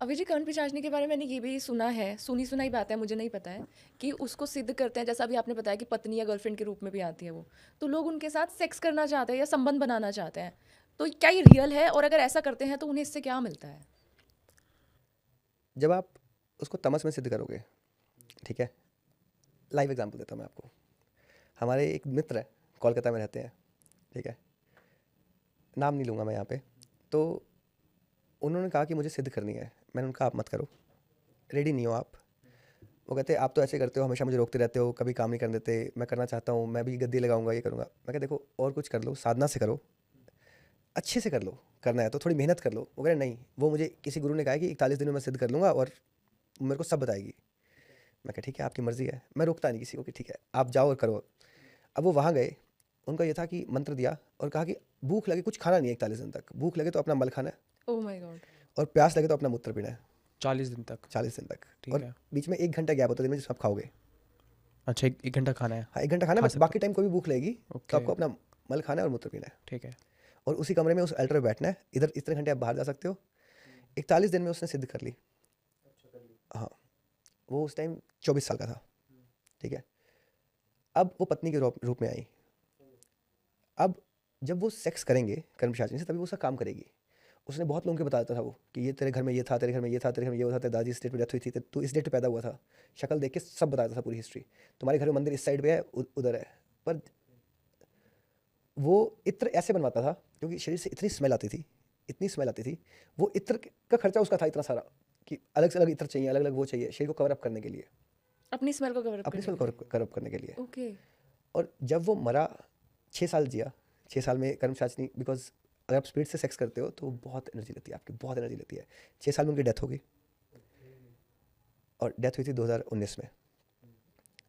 अभी जी कर्ण पिशाचनी के बारे में मैंने ये भी सुना है, सुनी सुनाई बात है, मुझे नहीं पता है कि उसको सिद्ध करते हैं, जैसा अभी आपने बताया कि पत्नी या गर्लफ्रेंड के रूप में भी आती है वो, तो लोग उनके साथ सेक्स करना चाहते हैं या संबंध बनाना चाहते हैं। तो क्या ये रियल है, और अगर ऐसा करते हैं तो उन्हें इससे क्या मिलता है? जब आप उसको तमस में सिद्ध करोगे, ठीक है, लाइव एग्जांपल देता हूँ मैं आपको। हमारे एक मित्र है, कोलकाता में रहते हैं, ठीक है, नाम नहीं लूँगा मैं यहाँ पे। तो उन्होंने कहा कि मुझे सिद्ध करनी है। मैंने उनका आप मत करो, रेडी नहीं हो आप। वो कहते आप तो ऐसे करते हो, हमेशा मुझे रोकते रहते हो, कभी काम नहीं करने देते, मैं करना चाहता हूँ, मैं भी गद्दी लगाऊंगा, ये करूँगा। मैं कहता देखो और कुछ कर लो, साधना से करो, अच्छे से कर लो, करना है तो थोड़ी मेहनत कर लो। वो कह रहे नहीं, वो मुझे किसी गुरु ने कहा है कि 41 दिनों में सिद्ध कर लूँगा और मेरे को सब बताएगी। मैं कहा ठीक है आपकी मर्ज़ी है, मैं रोकता नहीं किसी को कि ठीक है आप जाओ और करो। अब वो वहाँ गए, उनका ये था कि मंत्र दिया और कहा कि भूख लगे, कुछ खाना नहीं है 41 दिन तक, भूख लगे तो अपना मल खाना है ओह माय गॉड। और प्यास लगे तो अपना मूत्र पीना है 40 दिन तक? 40 दिन तक। ठीक और है। बीच में 1 घंटा गैप होता है दिन में जिसमें आप खाओगे। अच्छा, एक घंटा खाना है? हाँ 1 घंटा खाना है, खा बस सकते बाकी टाइम कोई भी भूख लगेगी हो? तो ओके। आपको अपना मल खाना है और मूत्र पीना है। ठीक है। और उसी कमरे में उस अल्टर में बैठना है, इधर इतने घंटे आप बाहर जा सकते हो। 41 दिन में उसने सिद्ध कर ली। हाँ, वो उस टाइम 24 साल का था, ठीक है। अब वो पत्नी के रूप में आई। अब जब वो सेक्स करेंगे कर्मचारी से तभी वो उसका काम करेगी। उसने बहुत लोगों को बताया था वो कि ये तेरे घर में ये था, तेरे घर में ये था, तेरे घर में ये हुआ था, तेरे दादी इस डेट पे डेथ हुई थी, तू इस डेट पे पैदा हुआ था। शक्ल देख के सब बताता था पूरी हिस्ट्री। तुम्हारे घर में मंदिर इस साइड पे है, उधर है। पर वो इत्र ऐसे बनवाता था क्योंकि शरीर से इतनी स्मेल आती थी, इतनी स्मेल आती थी। वो इत्र का खर्चा उसका था इतना सारा कि अलग से अलग इत्र चाहिए, अलग अलग वो चाहिए शरीर को कवर अप करने के लिए, अपनी स्मेल को कवर अप अपनी करने स्मेल के लिए। कवर अप करने के लिए। ओके। और जब वो मरा, 6 साल जिया। 6 साल में कर्मचारी, बिकॉज अगर आप स्पीड से सेक्स करते हो तो वो बहुत एनर्जी लेती है, आपकी बहुत एनर्जी लेती है। 6 साल में उनकी डेथ हो गई और डेथ हुई थी 2019 में।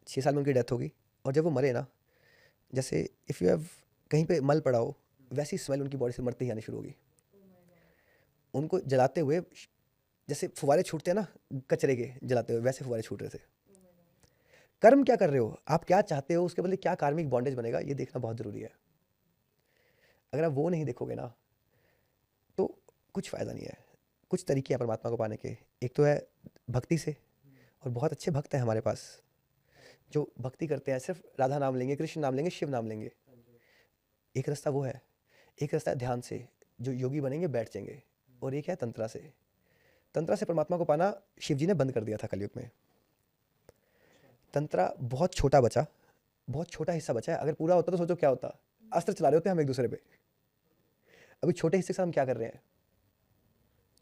6 साल में उनकी डेथ हो गई। और जब वो मरे ना, जैसे इफ़ यू हैव कहीं पे मल पड़ा हो, वैसी स्मेल उनकी बॉडी से मरते ही आनी शुरू होगी। उनको जलाते हुए जैसे फुवारे छूटते हैं ना कचरे के, जलाते हुए वैसे फुवारे छूट रहे थे। कर्म क्या कर रहे हो आप, क्या चाहते हो, उसके बदले क्या कार्मिक बॉन्डेज बनेगा, ये देखना बहुत ज़रूरी है। अगर आप वो नहीं देखोगे ना तो कुछ फ़ायदा नहीं है। कुछ तरीके हैं परमात्मा को पाने के। एक तो है भक्ति से, और बहुत अच्छे भक्त हैं हमारे पास जो भक्ति करते हैं, सिर्फ राधा नाम लेंगे, कृष्ण नाम लेंगे, शिव नाम लेंगे। एक रास्ता वो है। एक रास्ता है ध्यान से, जो योगी बनेंगे बैठ जाएंगे। और एक है तंत्रा से। तंत्रा से परमात्मा को पाना शिव जी ने बंद कर दिया था कलयुग में। तंत्रा बहुत छोटा बचा, बहुत छोटा हिस्सा बचा है। अगर पूरा होता तो सोचो क्या होता। अस्त्र चला रहे होते हम एक दूसरे पे। अभी छोटे हिस्से से हम क्या कर रहे हैं।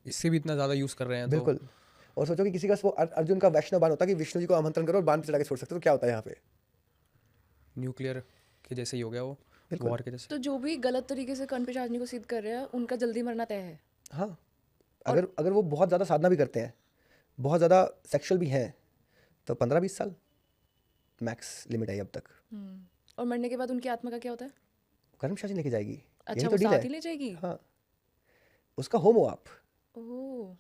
इससे भी इतना ज़्यादा यूज़ कर रहे हैं तो? बिल्कुल। और सोचो कि किसी का वो अर्जुन का वैष्णव बाण होता कि विष्णु जी को आमंत्रण करो और बाण पे चढ़ा के छोड़ सकते हो, तो क्या होता है यहाँ पे। न्यूक्लियर के जैसे ही हो गया वो, बिल्कुल। वॉर के जैसे। तो जो भी गलत तरीके से कर्ण पिशाचनी को सिद्ध कर रहे हैं उनका जल्दी मरना तय है। हाँ, और अगर अगर वो बहुत ज़्यादा साधना भी करते हैं, बहुत ज़्यादा सेक्सुअल भी हैं, तो 15-20 साल मैक्स लिमिट है अब तक। और मरने के बाद उनकी आत्मा का क्या होता है? कर्मशाची लेके जाएगी, अच्छा, यही तो वो डील साथ है। ही ले जाएगी? हाँ, उसका होम हो आप। ओह।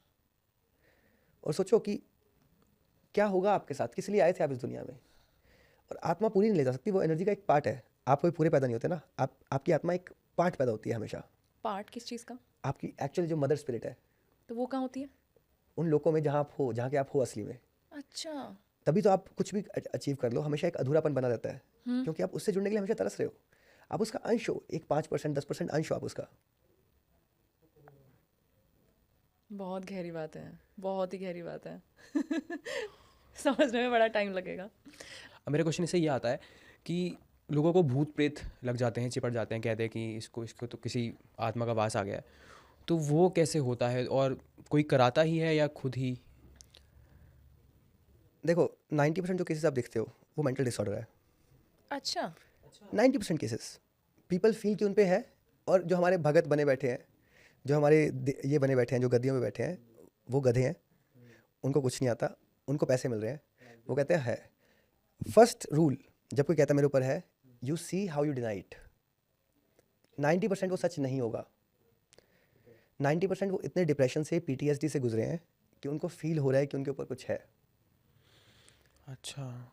और सोचो कि क्या होगा आपके साथ, किस लिए आए थे आप इस दुनिया में। और आत्मा पूरी नहीं ले जा सकती, वो एनर्जी का एक पार्ट है। आप कोई पूरे पैदा नहीं होते ना, आपकी आत्मा एक पार्ट पैदा होती है हमेशा। पार्ट किस चीज़ का? आपकी एक्चुअली जो मदर स्पिरिट है, तो वो कहाँ होती है? उन लोगों में जहाँ आप हो, जहाँ के आप हो असली में। अच्छा। तभी तो आप कुछ भी अचीव कर लो, हमेशा एक अधूरापन बना रहता है, क्योंकि आप उससे जुड़ने के लिए हमेशा तरस रहे हो। आप उसका अंश हो, एक 5% 10% अंश हो आप उसका। बहुत गहरी बात है, बहुत ही गहरी बात है। समझने में बड़ा टाइम लगेगा। अब मेरा क्वेश्चन इससे ये आता है कि लोगों को भूत प्रेत लग जाते हैं, चिपट जाते हैं, कहते हैं कि इसको इसको तो किसी आत्मा का वास आ गया है, तो वो कैसे होता है? और कोई कराता ही है या खुद ही? देखो 90% जो केसेस आप देखते हो वो मेंटल डिसऑर्डर है। अच्छा। 90% केसेस पीपल फील कि उन पे है। और जो हमारे भगत बने बैठे हैं, जो हमारे ये बने बैठे हैं, जो गद्दियों में बैठे हैं, वो गधे हैं, उनको कुछ नहीं आता, उनको पैसे मिल रहे हैं, वो कहते हैं है। फर्स्ट रूल जब कोई कहता है मेरे ऊपर है, you see how you deny it. 90% वो सच नहीं होगा। 90% वो इतने डिप्रेशन से, पीटीएसडी से गुजरे हैं कि उनको फील हो रहा है कि उनके ऊपर कुछ है। अच्छा,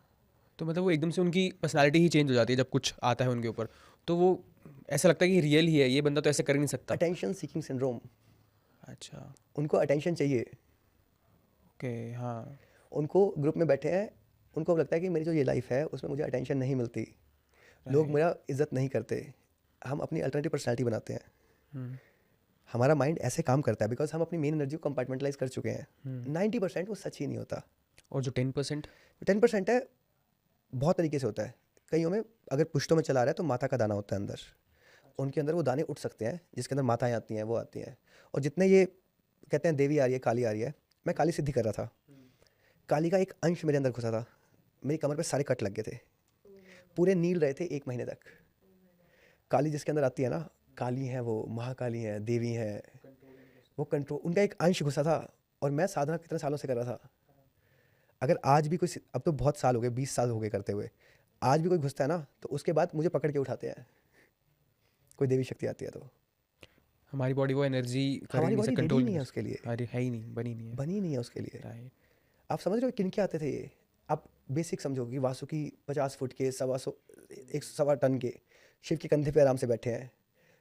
तो मतलब वो एकदम से उनकी पर्सनालिटी ही चेंज हो जाती है जब कुछ आता है उनके ऊपर, तो वो ऐसा लगता है कि रियल ही है, ये बंदा तो ऐसे कर ही नहीं सकता। Attention seeking syndrome. अच्छा। उनको अटेंशन चाहिए, ओके, हाँ। उनको ग्रुप में बैठे हैं, उनको अब लगता है कि मेरी जो ये लाइफ है उसमें मुझे अटेंशन नहीं मिलती, लोग मेरा इज्जत नहीं करते, हम अपनी अल्टरनेटिव पर्सनैलिटी बनाते हैं। हम्म, हमारा माइंड ऐसे काम करता है बिकॉज हम अपनी मेन एनर्जी को कंपार्टमेंटलाइज कर चुके हैं। 90% वो सच ही नहीं होता। और जो 10%? 10% है, बहुत तरीके से होता है। कईयों में अगर पुश्तों में चला रहा है तो माता का दाना होता है अंदर, उनके अंदर वो दाने उठ सकते हैं जिसके अंदर माताएं आती हैं, वो आती हैं। और जितने ये कहते हैं देवी आ रही है, काली आ रही है, मैं काली सिद्धि कर रहा था, काली का एक अंश मेरे अंदर घुसा था, मेरी कमर पे सारे कट लग गए थे, पूरे नील रहे थे 1 महीने तक। काली जिसके अंदर आती है ना, काली हैं वो, महाकाली हैं, देवी हैं, वो कंट्रोल, उनका एक अंश घुसा था। और मैं साधना कितने सालों से कर रहा था, अगर आज भी कोई, अब तो बहुत साल हो गए, 20 साल हो गए करते हुए, आज भी कोई घुसता है ना तो उसके बाद मुझे पकड़ के उठाते हैं, कोई देवी शक्ति आती है तो। हमारी बॉडी वो एनर्जी कर ही हमारी नहीं बॉडी सकती, रेडी कंट्रोल नहीं है उसके लिए, अरे है ही नहीं, बनी नहीं है। बनी नहीं है उसके लिए। राइट। आप समझ रहे हो किन के आते थे ये? आप बेसिक समझो कि वासुकी 50 फुट के, 1.25 टन के शिव के कंधे पे आराम से बैठे हैं,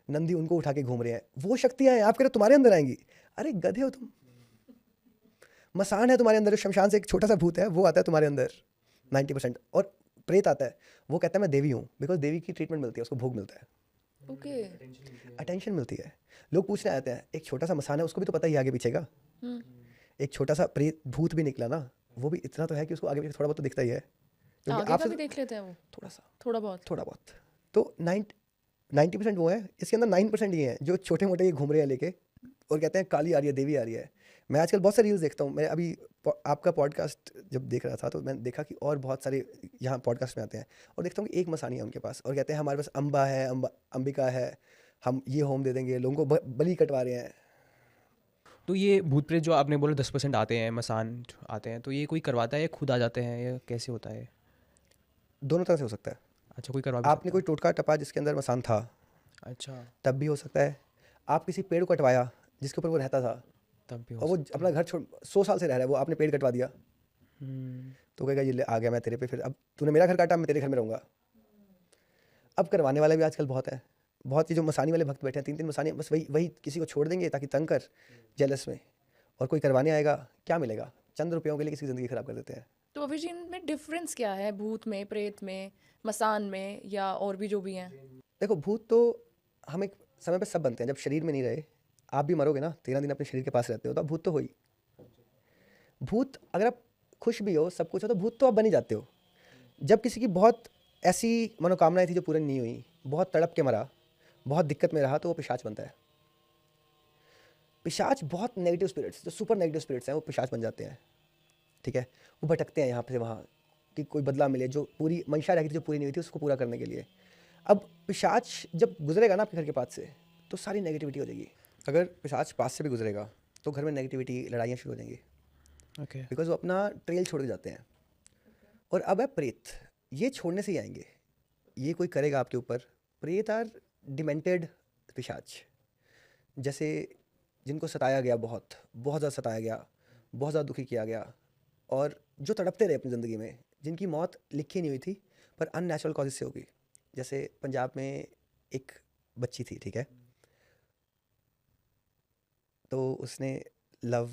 नंदी उनको उठा के घूम रहे हैं, वो शक्तियाँ हैं, आप कह रहे हो तुम्हारे अंदर आएंगी? अरे गधे हो तुम। मसान है तुम्हारे अंदर, जो शमशान से एक छोटा सा भूत है वो आता है तुम्हारे अंदर 90%। और प्रेत आता है, वो कहता है मैं देवी हूँ, बिकॉज देवी की ट्रीटमेंट मिलती है, उसको भोग मिलता है, ओके। अटेंशन मिलती है। लोग पूछने आते हैं, एक छोटा सा मसान है, उसको भी तो पता ही है आगे पीछे का। एक छोटा सा प्रेत भूत भी निकला ना, वो भी इतना तो है कि उसको आगे पीछे थोड़ा बहुत तो दिखता ही है, क्योंकि आगे का आपसे भी देख लेते हैं वो, थोड़ा सा, थोड़ा बहुत। थोड़ा बहुत। तो 90% वो है, इसके अंदर 9% ये हैं जो छोटे मोटे ये घूम रहे हैं लेके और कहते हैं काली आ रही है, देवी आ रही है। मैं आजकल बहुत सारे रील्स देखता हूँ, मैं अभी आपका पॉडकास्ट जब देख रहा था तो मैंने देखा कि और बहुत सारे यहाँ पॉडकास्ट में आते हैं और देखता हूँ कि एक मसानी है उनके पास, और कहते हैं हमारे पास अम्बा है, अंबिका है, हम ये होम दे देंगे, लोगों को बलि कटवा रहे हैं। तो ये भूत प्रेत जो आपने बोला 10% आते हैं, मसान जो आते हैं, तो ये कोई करवाता है या खुद आ जाते हैं, या कैसे होता है? दोनों तरह से हो सकता है। अच्छा, कोई करवा भी आपने सकता कोई टोटका टपा जिसके अंदर मसान था, है? अच्छा, तब भी हो सकता है। आप किसी पेड़ को कटवाया जिसके ऊपर वो रहता था, तब भी हो और वो सकता अपना घर छोड़ 100 साल से रह रहा है, वो आपने पेड़ कटवा दिया, है। तो कहेगा ये ले आ गया मैं तेरे पे, फिर अब तूने मेरा घर काटा, मैं तेरे घर में रहूँगा। अब करवाने वाले भी आजकल बहुत है, बहुत ही जो मसानी वाले भक्त बैठे हैं, 3-3 मसानी, बस वही वही किसी को छोड़ देंगे ताकि तंग कर, जेलस में, और कोई करवाने आएगा, क्या मिलेगा? चंद रुपयों के लिए किसी की ज़िंदगी ख़राब कर देते हैं। तो अभी जी इनमें डिफरेंस क्या है, भूत में, प्रेत में, मसान में, या और भी जो भी हैं? देखो, भूत तो हम एक समय पे सब बनते हैं, जब शरीर में नहीं रहे, आप भी मरोगे ना, 13 दिन अपने शरीर के पास रहते हो, तो आप भूत तो हो ही। भूत अगर आप खुश भी हो, सब कुछ हो, तो भूत तो आप बन ही जाते हो। जब किसी की बहुत ऐसी मनोकामनाएं थी जो पूरी नहीं हुई, बहुत तड़प के मरा, बहुत दिक्कत में रहा, तो वो पिशाच बनता है। पिशाच बहुत नेगेटिव स्पिरिट्स, जो सुपर नेगेटिव स्पिरिट्स हैं, वो पिशाच बन जाते हैं। ठीक है, वो भटकते हैं यहाँ से वहाँ कि कोई बदला मिले, जो पूरी मंशा रह गई थी, जो पूरी नहीं हुई थी, उसको पूरा करने के लिए। अब पिशाच जब गुजरेगा ना आपके घर के पास से, तो सारी नेगेटिविटी हो जाएगी। अगर पिशाच पास से भी गुजरेगा तो घर में नेगेटिविटी, लड़ाइयाँ शुरू हो जाएंगी, ओके। बिकॉज वो अपना ट्रेल छोड़ के जाते हैं। और अब है प्रेत, ये छोड़ने से ही आएंगे, ये कोई करेगा आपके ऊपर। प्रेत आर डिमेंटेड पिशाच, जैसे जिनको सताया गया, बहुत बहुत ज़्यादा सताया गया, बहुत ज़्यादा दुखी किया गया, और जो तड़पते रहे अपनी ज़िंदगी में, जिनकी मौत लिखी नहीं हुई थी पर अननेचुरल कॉजेज से होगी। जैसे पंजाब में एक बच्ची थी, ठीक है, तो उसने लव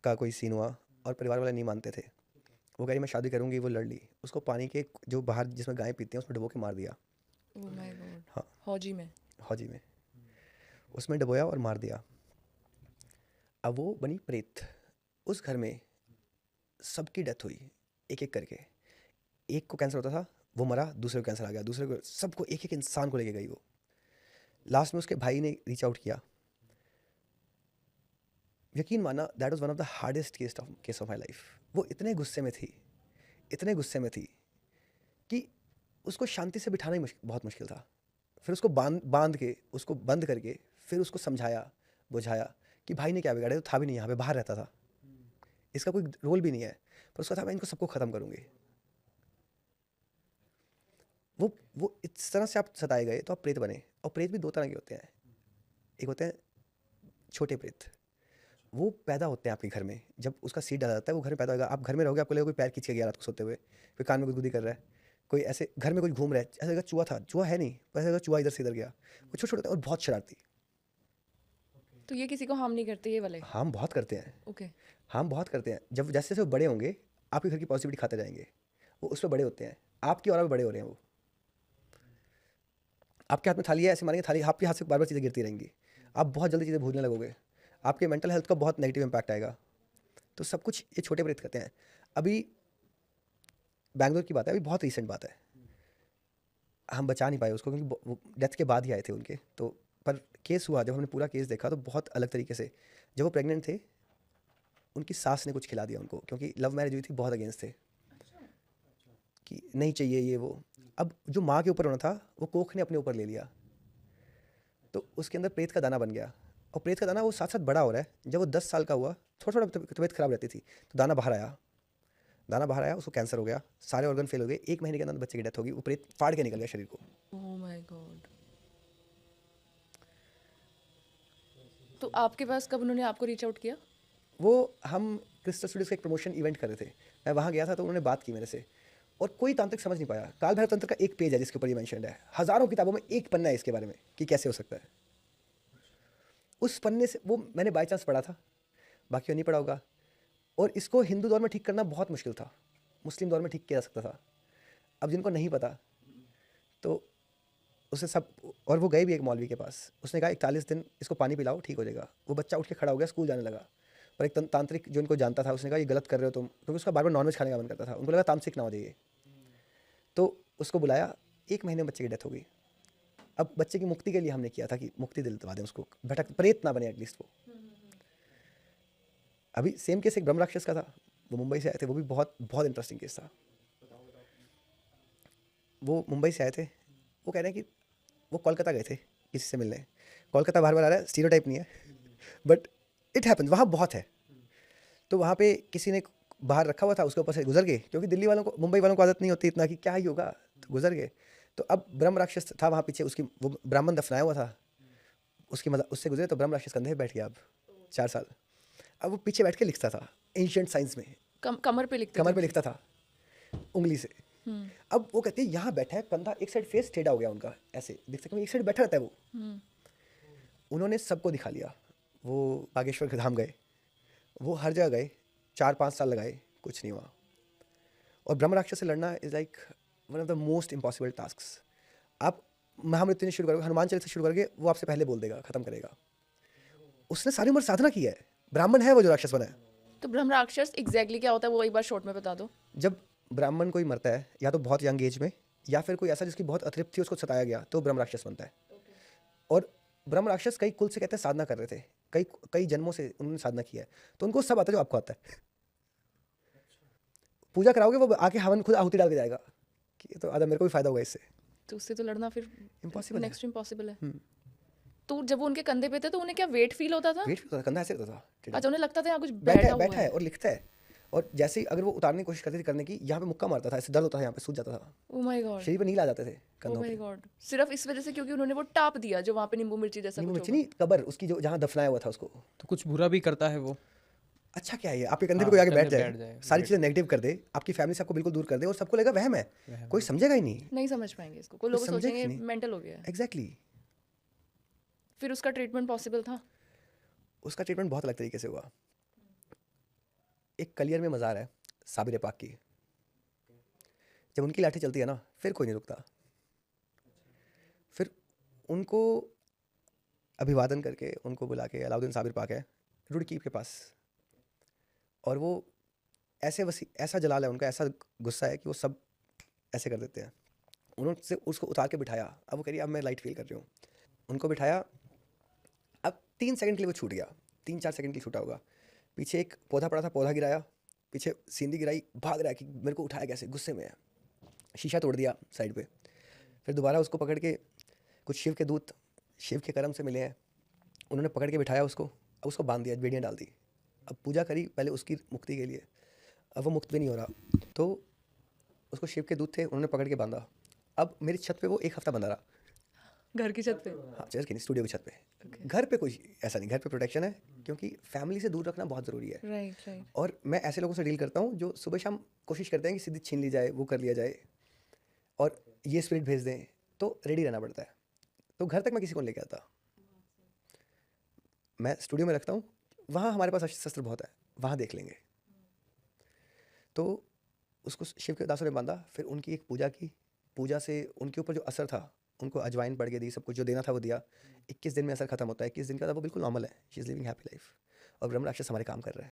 का कोई सीन हुआ और परिवार वाले नहीं मानते थे, वो कह रही मैं शादी करूंगी, वो लड़ ली, उसको पानी के जो बाहर जिसमें गायें पीती हैं उसमें डुबो के मार दिया। Oh my God. हाँ, हौजी में। हौजी में उसमें डुबोया और मार दिया। अब वो बनी प्रेत। उस घर में सबकी डेथ हुई, एक एक करके। एक को कैंसर होता था, वो मरा, दूसरे को कैंसर आ गया, दूसरे को, सबको, एक एक इंसान को लेके गई वो। लास्ट में उसके भाई ने रीच आउट किया। यकीन माना, that was one of the hardest case of my life. वो इतने गुस्से में थी, इतने गुस्से में थी कि उसको शांति से बिठाना ही बहुत मुश्किल था। फिर उसको बांध के, उसको बंद करके, फिर उसको समझाया, बुझाया कि भाई ने क्या बिगाड़ा, तो था भी नहीं यहाँ पे, बाहर रहता था, इसका कोई रोल भी नहीं है, पर उसका था मैं इनको सबको ख़त्म करूँगी। वो इस तरह से आप सताए गए तो आप प्रेत बने। और प्रेत भी 2 तरह के होते हैं, एक होते हैं छोटे प्रेत, वो पैदा होते हैं आपके घर में, जब उसका सीड डाला जाता है वो घर में पैदा होगा, आप घर में रहोगे, आपको लगेगा कोई पैर खींच के गया रात को सोते हुए, कोई कान में गुदगुदी कर रहा है, कोई ऐसे घर में कोई घूम रहा है, ऐसा लगा चूहा था, चूहा है नहीं, पर ऐसा लगा चूहा इधर से इधर गया। वो छोटे छोटे और बहुत शरारती। तो ये किसी को हार्म नहीं करते ये वाले? हार्म बहुत करते हैं, ओके। हार्म बहुत करते हैं। जब जैसे जैसे वो बड़े होंगे आपके घर की पॉजिटिविटी खाते जाएंगे, वो उस पर बड़े होते हैं, आपकी और बड़े हो रहे हैं। वो आपके हाथ में थाली है, ऐसे मारेंगे थाली आपके हाथ से बार बार चीज़ें गिरती रहेंगी, आप बहुत जल्दी चीज़ें भूलने लगोगे, आपके मेंटल हेल्थ का बहुत नेगेटिव इम्पैक्ट आएगा। तो सब कुछ ये छोटे प्रेत करते हैं। अभी बैंगलोर की बात है, अभी बहुत रिसेंट बात है, हम बचा नहीं पाए उसको क्योंकि वो डेथ के बाद ही आए थे उनके। तो पर केस हुआ, जब हमने पूरा केस देखा तो बहुत अलग तरीके से, जब वो प्रेग्नेंट थे उनकी सास ने कुछ खिला दिया उनको, क्योंकि लव मैरिज हुई थी, बहुत अगेंस्ट थे कि नहीं चाहिए ये वो। अब जो माँ के ऊपर होना था वो कोख ने अपने ऊपर ले लिया, तो उसके अंदर प्रेत का दाना बन गया। और प्रेत का दाना वो साथ साथ बड़ा हो रहा है। जब वो 10 साल का हुआ, थोड़ा थोड़ा तबीयत खराब रहती थी, तो दाना बाहर आया, दाना बाहर आया, उसको कैंसर हो गया, सारे ऑर्गन फेल हो गए, 1 महीने के अंदर बच्चे की डेथ हो गई। वो प्रेत फाड़ के निकल गया शरीर को। Oh my God. तो आपके पास कब उन्होंने आपको रीच आउट किया? वो हम क्रिस्टल स्टूडियोज का एक प्रमोशन इवेंट कर रहे थे, मैं वहाँ गया था, तो उन्होंने बात की मेरे से, और कोई तांत्रिक समझ नहीं पाया। काल भैरव तंत्र का एक पेज है जिसके ऊपर ये मेंशन्ड है, हज़ारों किताबों में एक पन्ना है इसके बारे में कि कैसे हो सकता है। उस पन्ने से वो मैंने बाई चांस पढ़ा था, बाकी नहीं पढ़ा होगा। और इसको हिंदू दौर में ठीक करना बहुत मुश्किल था, मुस्लिम दौर में ठीक किया जा सकता था। अब जिनको नहीं पता तो उसे सब, और वो गए भी एक मौलवी के पास, उसने कहा 41 दिन इसको पानी पिलाओ ठीक हो जाएगा। वो बच्चा उठ के खड़ा हो गया, स्कूल जाने लगा। पर एक तांत्रिक जो इनको जानता था उसने कहा ये गलत कर रहे हो तुम, क्योंकि उसका बार बार नॉनवेज खाने का मन करता था, उनको लगा तांत्रिक ना हो जाइए। तो उसको बुलाया, 1 महीने में बच्चे की डेथ हो गई। अब बच्चे की मुक्ति के लिए हमने किया था कि मुक्ति दिलवा दें उसको, भटक प्रेत ना बने एटलीस्ट वो। अभी सेम केस एक ब्रह्म राक्षस का था, वो मुंबई से आए थे, वो भी बहुत बहुत इंटरेस्टिंग केस था। वो मुंबई से आए थे, वो कह रहे हैं कि वो कोलकाता गए थे किसी से मिलने। कोलकाता बार बार आ रहा है, स्टीरियोटाइप नहीं है बट इट हैपन्स, वहाँ बहुत है। तो वहाँ पे किसी ने बाहर रखा हुआ था, उसके ऊपर से गुजर गए, क्योंकि दिल्ली वालों को, मुंबई वालों को आदत नहीं होती इतना कि क्या ही होगा, तो गुजर गए। तो अब ब्रह्म राक्षस था वहाँ पीछे, उसकी वो ब्राह्मण दफनाया हुआ था, उसकी मतलब उससे गुजरे, तो ब्रह्म राक्षस कंधे पे बैठ गया अब 4 साल। अब वो पीछे बैठ के लिखता था एंशिएंट साइंस में, कमर पे लिखते कमर थे? पे लिखता था उंगली से। अब वो कहते हैं यहाँ बैठा है, कंधा एक साइड फेस टेढ़ा हो गया उनका, ऐसे देख सकते हैं एक साइड बैठा रहता है वो। उन्होंने सबको दिखा लिया, वो बागेश्वर धाम गए, वो हर जगह गए, 4-5 साल लगाए, कुछ नहीं हुआ। और ब्रह्म राक्षस से लड़ना is like one of the most impossible tasks. आप महामृत्यु शुरू करोगे, हनुमान चालीसा शुरू करोगे, वो आपसे पहले बोल देगा, खत्म करेगा। उसने सारी उम्र साधना की है, ब्राह्मण है वो जो राक्षस बना है। तो ब्रह्म राक्षस एग्जैक्टली क्या होता है वो एक बार शॉर्ट में बता दो। जब ब्राह्मण कोई मरता है, या तो बहुत यंग एज में, या फिर कोई ऐसा जिसकी बहुत अतृप्त थी उसको सताया गया, तो ब्रह्म राक्षस बनता है। और ब्रह्म राक्षस कई कुल से कहते हैं साधना कर रहे थे, कई कई जन्मों से उन्होंने साधना किया है, तो उनको सब आता है जो आपको आता है। पूजा कराओगे वो आके हवन खुद आहुति डाल के जाएगा कि ये तो आधा मेरे को भी फायदा होगा इससे। तो उससे तो लड़ना फिर इम्पॉसिबल है। नेक्स्ट इम्पॉसिबल है। तो जब वो उनके कंधे पे थे तो उन्हें क्या वेट फील होता था? वेट कंधा ऐसे रहता था, अच्छा, उन्हें लगता था यहाँ कुछ बैठा हुआ है और लिखता है। और जैसे ही अगर वो उतारने की कोशिश करती थी करने की, यहाँ पे मुक्का मारता था, ऐसे दर्द होता था, यहाँ पे सूज जाता था, ओह माय गॉड। शरीर पे नील आ जाते थे ओह कंधों माय पे। गॉड। सिर्फ इस वजह से क्योंकि उन्होंने वो टाप दिया जो वहाँ पे नींबू मिर्ची जैसा नींबू कुछ मिर्ची होगा। नहीं, कबर उसकी जो जहाँ दफनाया हुआ था उसको। तो कुछ बुरा भी करता है वो? अच्छा क्या है ये, आपके कंधे पे हाँ, कोई आके कंधे बैठ पे बैठ जाए, जाए, सारी बैठ चीज़ें नेगेटिव कर दे, आपकी फैमिली से आपको बिल्कुल दूर कर दे, और सबको लगेगा वहम है, कोई समझेगा ही नहीं। नहीं समझ पाएंगे इसको, कोई लोग समझेगा ही सोचेंगे नहीं। मेंटल हो गया है। एग्जैक्टली। फिर उसका ट्रीटमेंट पॉसिबल था? उसका ट्रीटमेंट बहुत अलग तरीके से हुआ। एक कलियर में मज़ार है साबिर पाक की, जब उनकी लाठी चलती है ना फिर कोई नहीं रुकता। फिर उनको अभिवादन करके उनको बुला के, अलाउद्दीन साबिर पाक है रुड़की के पास, और वो ऐसे ऐसा जलाल है उनका, ऐसा गुस्सा है कि वो सब ऐसे कर देते हैं। उन्होंने उसको उतार के बिठाया, अब वो कह रही है अब मैं लाइट फील कर रही हूँ। उनको बिठाया, अब 3 सेकंड के लिए वो छूट गया, 3-4 सेकंड के लिए छूटा होगा। पीछे एक पौधा पड़ा था, पौधा गिराया, पीछे सींदी गिराई, भाग रहा है कि मेरे को उठाया कैसे, गुस्से में है। शीशा तोड़ दिया साइड पे। फिर दोबारा उसको पकड़ के, कुछ शिव के दूत शिव के कर्म से मिले हैं, उन्होंने पकड़ के बिठाया उसको, अब उसको बांध दिया, बेड़ियाँ डाल दी। अब पूजा करी पहले उसकी मुक्ति के लिए, अब वो मुक्त भी नहीं हो रहा, तो उसको शिव के दूत थे, उन्होंने पकड़ के बांधा। अब मेरी छत पे वो 1 हफ्ता बंधा रहा। घर की छत पे? हाँ, चल के नहीं, स्टूडियो की छत पे। घर पे कोई ऐसा नहीं, घर पे प्रोटेक्शन है, क्योंकि फैमिली से दूर रखना बहुत ज़रूरी है। Right right. और मैं ऐसे लोगों से डील करता हूँ जो सुबह शाम कोशिश करते हैं कि सीधी छीन ली जाए, वो कर लिया जाए, और ये स्पिरिट भेज दें, तो रेडी रहना पड़ता है। तो घर तक मैं किसी को नहीं लेके आता। मैं स्टूडियो में रखता हूँ, वहाँ हमारे पास अस्त्र शस्त्र बहुत है, वहाँ देख लेंगे। तो उसको शिव के दासों ने बांधा, फिर उनकी एक पूजा की, पूजा से उनके ऊपर जो असर था, उनको अजवाइन पड़ के दी, सब कुछ जो देना था वो दिया। 21 दिन में असर खत्म होता है, 21 दिन के बाद वो बिल्कुल नॉर्मल है, she is living happy life. और ब्रह्म राक्षस हमारे काम कर रहा है।